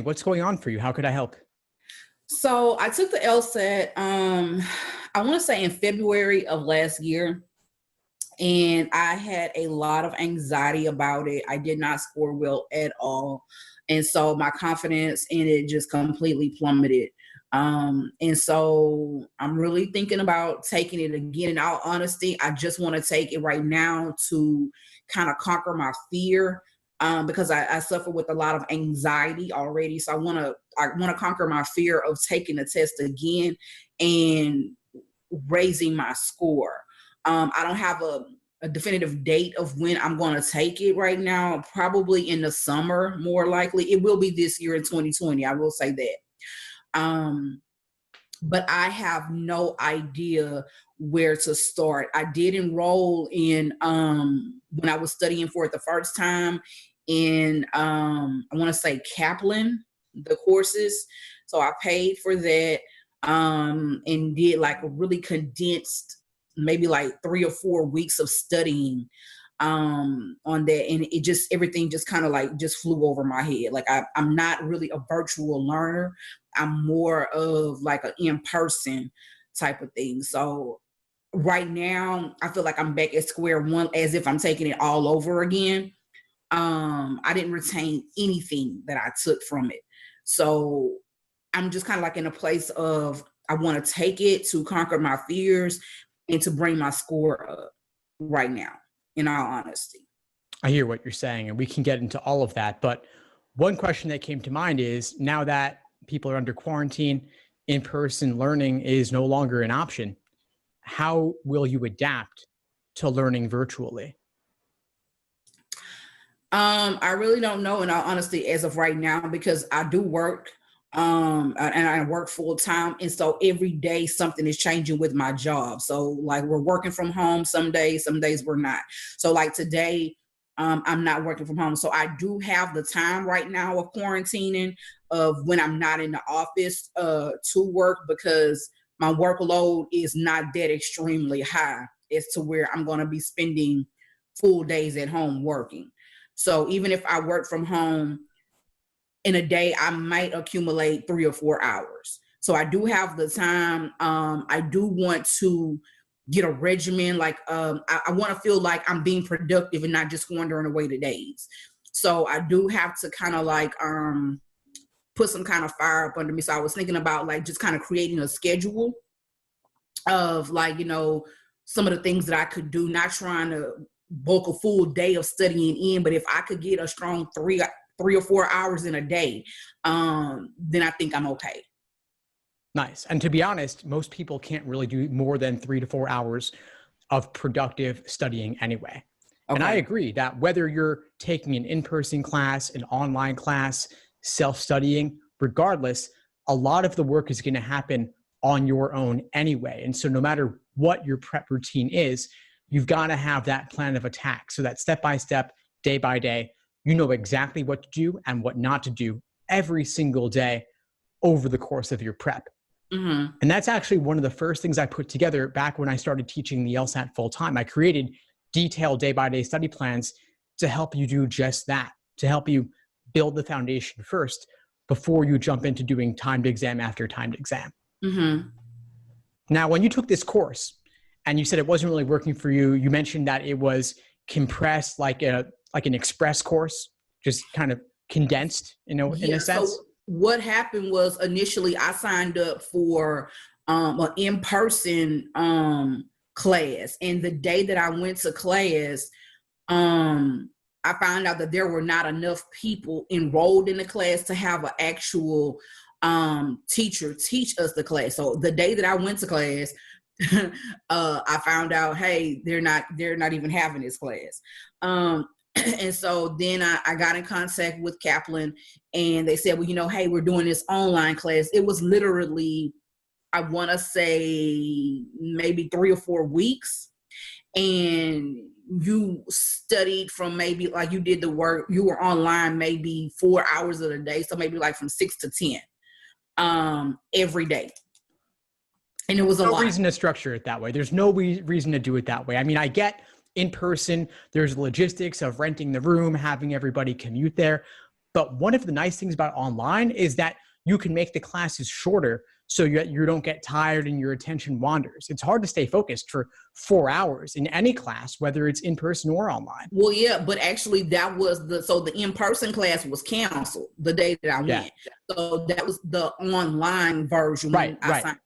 What's going on for you? How could I help? So I took the LSAT, I want to say in February of last year, and I had a lot of anxiety about it. I did not score well at all. And so my confidence in it just completely plummeted. And so I'm really thinking about taking it again. In all honesty, I just want to take it right now to kind of conquer my fear. Because I suffer with a lot of anxiety already. So I want to conquer my fear of taking the test again and raising my score. I don't have a definitive date of when I'm going to take it right now, probably in the summer, more likely. It will be this year in 2020. I will say that. But I have no idea where to start. I did enroll in, when I was studying for it the first time, in, I want to say Kaplan, the courses. So I paid for that, and did like a really condensed, maybe like 3 or 4 weeks of studying on that, and it just, everything just kind of like just flew over my head. Like I'm not really a virtual learner. I'm more of like an in-person type of thing. So right now I feel like I'm back at square one, as if I'm taking it all over again. I didn't retain anything that I took from it. So I'm just kind of like in a place of, I want to take it to conquer my fears and to bring my score up right now, in all honesty. I hear what you're saying, and we can get into all of that. But one question that came to mind is, now that people are under quarantine, in-person learning is no longer an option. How will you adapt to learning virtually? I really don't know, in all honesty, as of right now, because I do work, and I work full time. And so every day something is changing with my job. So like we're working from home some days we're not. So like today, I'm not working from home. So I do have the time right now of quarantining, of when I'm not in the office, to work, because my workload is not that extremely high as to where I'm going to be spending full days at home working. So even if I work from home in a day, I might accumulate 3 or 4 hours. So I do have the time. I do want to get a regimen. Like, I want to feel like I'm being productive and not just wandering away the days. So I do have to kind of like, put some kind of fire up under me. So I was thinking about like just kind of creating a schedule of like, some of the things that I could do, not trying to bulk a full day of studying in, but if I could get a strong 3 or 4 hours in a day, then I think I'm okay. Nice. And to be honest, most people can't really do more than 3 to 4 hours of productive studying anyway. Okay. And I agree that whether you're taking an in-person class, an online class, self-studying, regardless, a lot of the work is going to happen on your own anyway. And so no matter what your prep routine is, you've got to have that plan of attack. So that step-by-step, day by day, you know exactly what to do and what not to do every single day over the course of your prep. Mm-hmm. And that's actually one of the first things I put together back when I started teaching the LSAT full time. I created detailed day-by-day study plans to help you do just that, to help you build the foundation first before you jump into doing timed exam after timed exam. Mm-hmm. Now, when you took this course and you said it wasn't really working for you, you mentioned that it was compressed like an express course, just kind of condensed, in a sense. So what happened was, initially I signed up for an in-person class, and the day that I went to class, I found out that there were not enough people enrolled in the class to have an actual teacher teach us the class. So the day that I went to class, I found out, hey, they're not even having this class. And so then I got in contact with Kaplan, and they said, well, hey, we're doing this online class. It was literally, I want to say maybe 3 or 4 weeks. And you studied from, maybe like you did the work, you were online maybe 4 hours of the day. So maybe like from 6 to 10 every day. And it was a lot. No reason to structure it that way. There's no reason to do it that way. I mean, I get in person, there's logistics of renting the room, having everybody commute there. But one of the nice things about online is that you can make the classes shorter so you don't get tired and your attention wanders. It's hard to stay focused for 4 hours in any class, whether it's in person or online. Well, yeah, but actually that was the in-person class was canceled the day that I went. So that was the online version. Right. And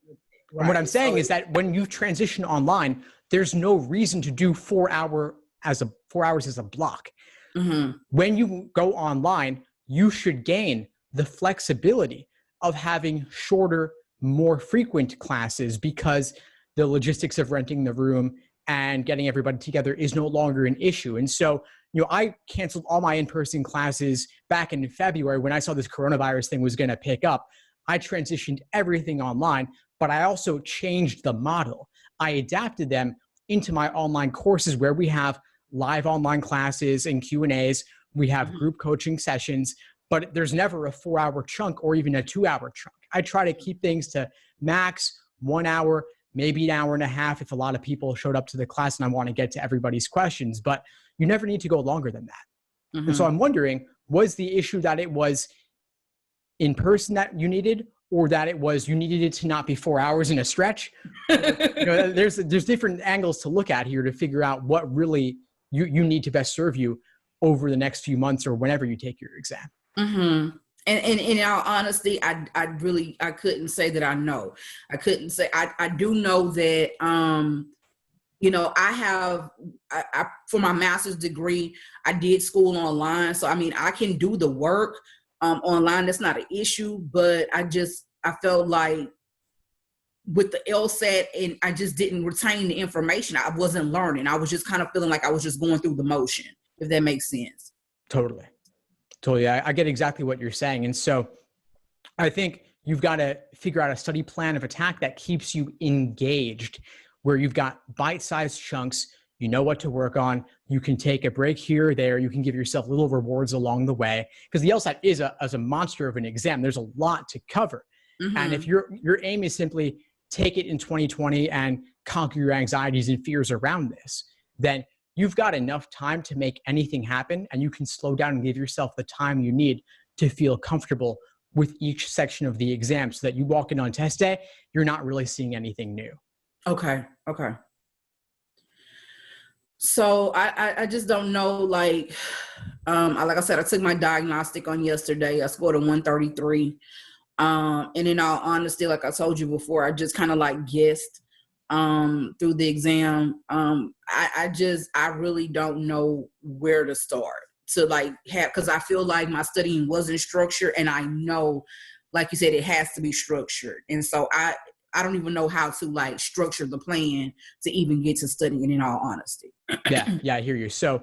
what I'm saying is that when you transition online, there's no reason to do 4 hours as a block. Mm-hmm. When you go online, you should gain the flexibility of having shorter, more frequent classes, because the logistics of renting the room and getting everybody together is no longer an issue. And so, I canceled all my in-person classes back in February when I saw this coronavirus thing was going to pick up. I transitioned everything online, but I also changed the model. I adapted them into my online courses where we have live online classes and Q&As. We have group coaching sessions, but there's never a 4-hour chunk or even a 2-hour chunk. I try to keep things to max 1 hour, maybe an hour and a half if a lot of people showed up to the class and I want to get to everybody's questions, but you never need to go longer than that. Mm-hmm. And so I'm wondering, was the issue that it was in person that you needed, or that it was you needed it to not be 4 hours in a stretch? There's different angles to look at here to figure out what really you need to best serve you over the next few months or whenever you take your exam. Mm-hmm. And in all honesty, I couldn't say that I know. I couldn't say, I do know that, I for my master's degree, I did school online. So, I can do the work online. That's not an issue, but I felt like with the LSAT, and I just didn't retain the information. I wasn't learning. I was just kind of feeling like I was just going through the motion, if that makes sense. Totally. I get exactly what you're saying. And so I think you've got to figure out a study plan of attack that keeps you engaged, where you've got bite-sized chunks, you know what to work on, you can take a break here or there, you can give yourself little rewards along the way, because the LSAT is a monster of an exam. There's a lot to cover. Mm-hmm. And if your aim is simply take it in 2020 and conquer your anxieties and fears around this, then you've got enough time to make anything happen, and you can slow down and give yourself the time you need to feel comfortable with each section of the exam, so that you walk in on test day, you're not really seeing anything new. Okay. So I just don't know, like I said, I took my diagnostic on yesterday. I scored a 133. And in all honesty, like I told you before, I just kind of like guessed through the exam. I really don't know where to start to because I feel like my studying wasn't structured, and I know, like you said, it has to be structured. And so I don't even know how to structure the plan to even get to studying, in all honesty. Yeah, I hear you. So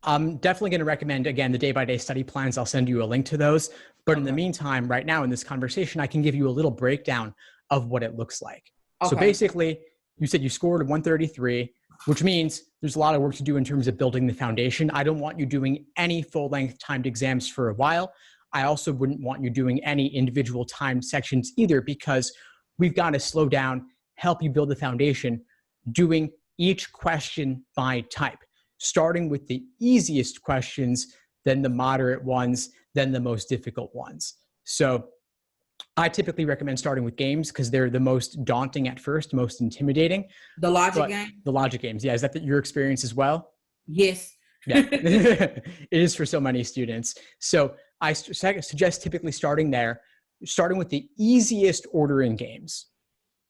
I'm definitely going to recommend, again, the day-by-day study plans. I'll send you a link to those. But in the meantime, right now in this conversation, I can give you a little breakdown of what it looks like. Okay. So basically, you said you scored a 133, which means there's a lot of work to do in terms of building the foundation. I don't want you doing any full-length timed exams for a while. I also wouldn't want you doing any individual timed sections either, because we've got to slow down, help you build the foundation, doing each question by type, starting with the easiest questions, then the moderate ones, then the most difficult ones. So I typically recommend starting with games because they're the most daunting at first, most intimidating. The logic game? The logic games, yeah. Is that your experience as well? Yes. Yeah, it is for so many students. So I suggest typically starting with the easiest ordering games.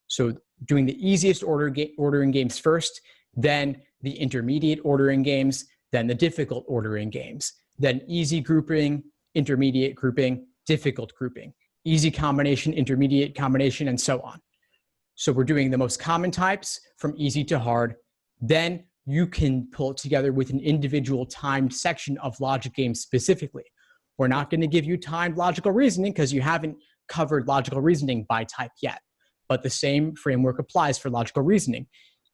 So doing the easiest ordering games first, then the intermediate ordering games, then the difficult ordering games, then easy grouping, intermediate grouping, difficult grouping, easy combination, intermediate combination, and so on. So we're doing the most common types from easy to hard. Then you can pull it together with an individual timed section of logic games specifically. We're not going to give you timed logical reasoning because you haven't covered logical reasoning by type yet. But the same framework applies for logical reasoning.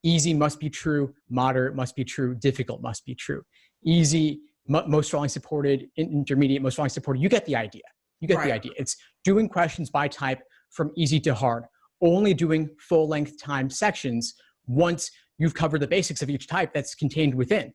Easy must be true, moderate must be true, difficult must be true. Easy, most strongly supported, intermediate, most strongly supported. You get the idea. The idea. It's doing questions by type from easy to hard, only doing full-length timed sections once you've covered the basics of each type that's contained within.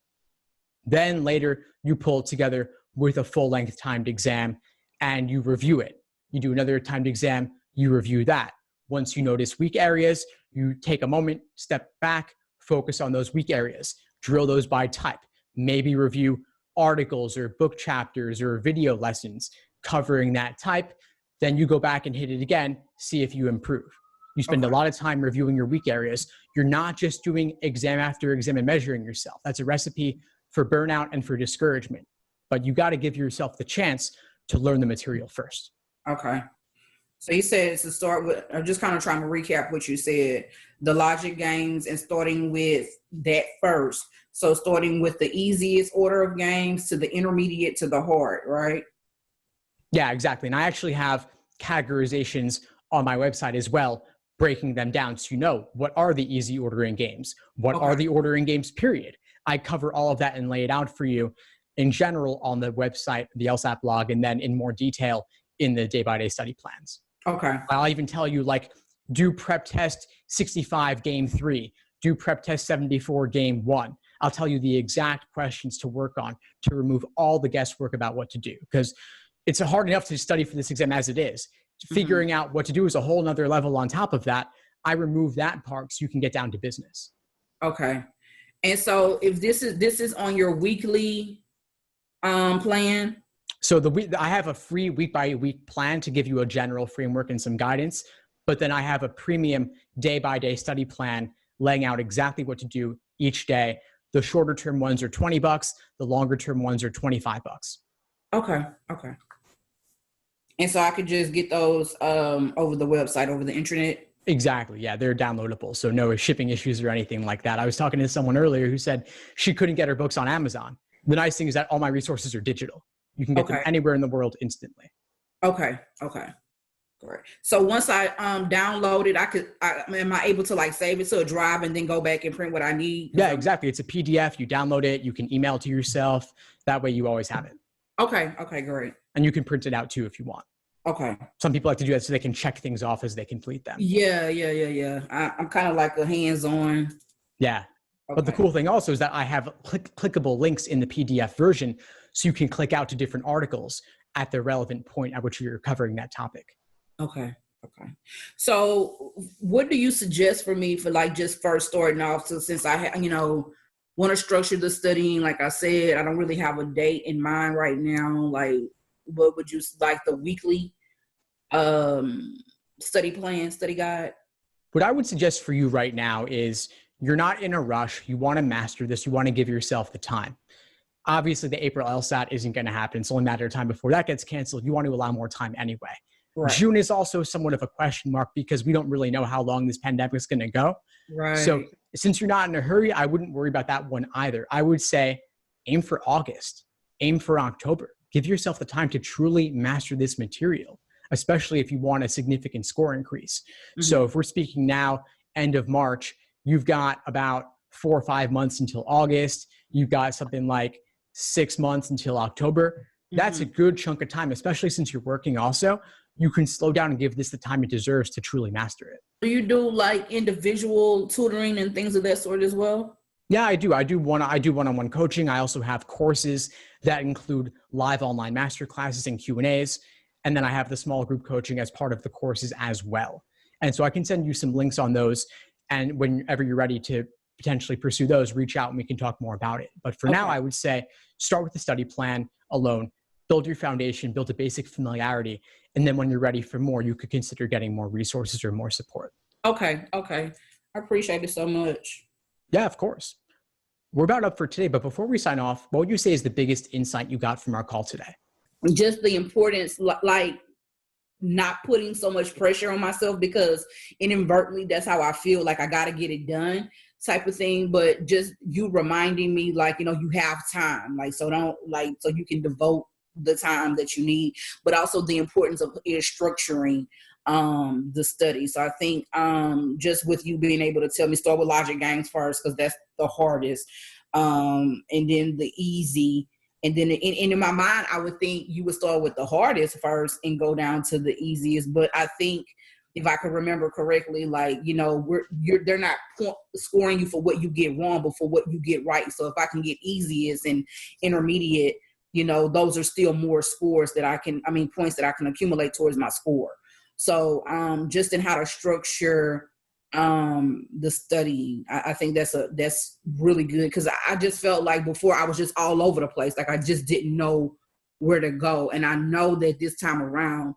Then later, you pull together with a full-length timed exam, and you review it. You do another timed exam, you review that. Once you notice weak areas, you take a moment, step back, focus on those weak areas, drill those by type, maybe review articles or book chapters or video lessons covering that type. Then you go back and hit it again, see if you improve. You spend a lot of time reviewing your weak areas. You're not just doing exam after exam and measuring yourself. That's a recipe for burnout and for discouragement. But you got to give yourself the chance to learn the material first. Okay. So you said to start with, I'm just kind of trying to recap what you said, the logic games and starting with that first. So starting with the easiest order of games to the intermediate to the hard, right? Yeah, exactly. And I actually have categorizations on my website as well, breaking them down so you know what are the easy ordering games, what are the ordering games, period. I cover all of that and lay it out for you in general on the website, the LSAT blog, and then in more detail in the day-by-day study plans. Okay. I'll even tell you, like, do prep test 65 game 3, do prep test 74 game 1. I'll tell you the exact questions to work on to remove all the guesswork about what to do, because it's hard enough to study for this exam as it is. Figuring out what to do is a whole nother level on top of that. I remove that part so you can get down to business. Okay. And so if this is on your weekly plan? So I have a free week by week plan to give you a general framework and some guidance, but then I have a premium day by day study plan laying out exactly what to do each day. The shorter term ones are $20. The longer term ones are $25. Okay. Okay. And so I could just get those over the website, over the internet? Exactly. Yeah, they're downloadable. So no shipping issues or anything like that. I was talking to someone earlier who said she couldn't get her books on Amazon. The nice thing is that all my resources are digital. You can get them anywhere in the world instantly. Okay. Okay. Great. So once I download it, am I able to like save it to a drive and then go back and print what I need? Yeah, exactly. It's a PDF. You download it. You can email it to yourself. That way you always have it. Okay. Okay, great. And you can print it out too if you want. Okay. Some people like to do that so they can check things off as they complete them. Yeah. I'm kind of like a hands-on. Yeah. Okay. But the cool thing also is that I have clickable links in the PDF version, so you can click out to different articles at the relevant point at which you're covering that topic. Okay. Okay. So what do you suggest for me for like just first starting off? So since I want to structure the studying, like I said, I don't really have a date in mind right now. Like, what would you like the weekly study plan, study guide? What I would suggest for you right now is you're not in a rush. You want to master this. You want to give yourself the time. Obviously, the April LSAT isn't going to happen. It's only a matter of time before that gets canceled. You want to allow more time anyway. Right. June is also somewhat of a question mark because we don't really know how long this pandemic is going to go. Right. So since you're not in a hurry, I wouldn't worry about that one either. I would say aim for August, aim for October. Give yourself the time to truly master this material, especially if you want a significant score increase. Mm-hmm. So if we're speaking now, end of March, you've got about 4 or 5 months until August. You've got something like 6 months until October. That's a good chunk of time, especially since you're working also. You can slow down and give this the time it deserves to truly master it. Do you do like individual tutoring and things of that sort as well? Yeah, I do. I do one-on-one coaching. I also have courses that include live online masterclasses and Q&As. And then I have the small group coaching as part of the courses as well. And so I can send you some links on those. And whenever you're ready to potentially pursue those, reach out and we can talk more about it. But for now, I would say start with the study plan alone, build your foundation, build a basic familiarity. And then when you're ready for more, you could consider getting more resources or more support. Okay. I appreciate it so much. Yeah, of course. We're about up for today, but before we sign off, what would you say is the biggest insight you got from our call today? Just the importance, like not putting so much pressure on myself, because inadvertently that's how I feel, like I got to get it done type of thing. But just you reminding me, like, you have time, like, so you can devote the time that you need, but also the importance of structuring the study. So I think just with you being able to tell me start with logic games first, because that's the hardest, and then the easy, and then in my mind I would think you would start with the hardest first and go down to the easiest. But I think if I can remember correctly, like, they're not scoring you for what you get wrong, but for what you get right. So if I can get easiest and intermediate, those are still more points that I can accumulate towards my score. So just in how to structure the study, I think that's really good, because I just felt like before I was just all over the place. Like I just didn't know where to go. And I know that this time around,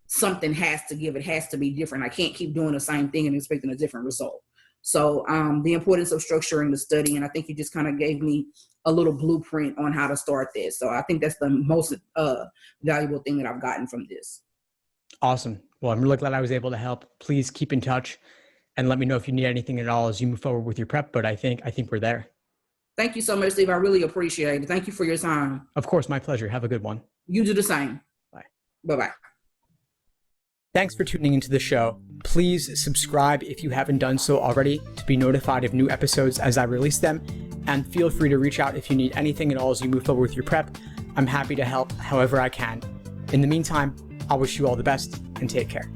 something has to give. It has to be different. I can't keep doing the same thing and expecting a different result. So the importance of structuring the study, and I think you just kind of gave me a little blueprint on how to start this. So I think that's the most valuable thing that I've gotten from this. Awesome. Well, I'm really glad I was able to help. Please keep in touch and let me know if you need anything at all as you move forward with your prep. But I think we're there. Thank you so much, Steve. I really appreciate it. Thank you for your time. Of course, my pleasure. Have a good one. You do the same. Bye. Bye-bye. Thanks for tuning into the show. Please subscribe if you haven't done so already to be notified of new episodes as I release them. And feel free to reach out if you need anything at all as you move forward with your prep. I'm happy to help however I can. In the meantime, I wish you all the best and take care.